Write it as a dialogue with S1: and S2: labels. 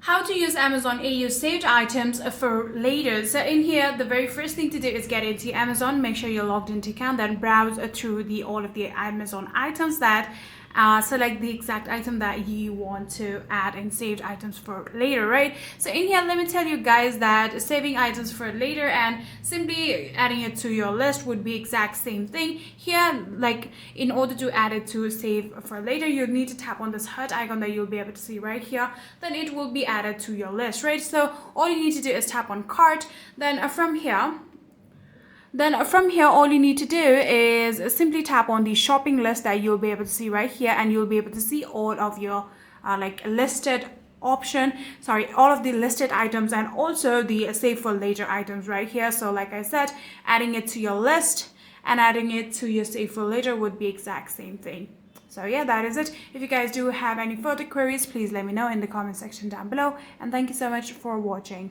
S1: How to use Amazon AU saved items for later. So in here, the very first thing to do is get into Amazon. Make sure you're logged into account. Then browse through all of the Amazon items that select the exact item that you want to add in saved items for later, right? So in here, let me tell you guys that saving items for later and simply adding it to your list would be exact same thing. Here, like in order to add it to save for later, you need to tap on this heart icon that you'll be able to see right here. Then it will be added to your list, right? So all you need to do is tap on cart. Then from here, all you need to do is simply tap on the shopping list that you'll be able to see right here, and you'll be able to see all of your listed all of the listed items and also the save for later items right here. So like I said, adding it to your list and adding it to your save for later would be exact same thing. So yeah, that is it. If you guys do have any further queries, please let me know in the comment section down below, and thank you so much for watching.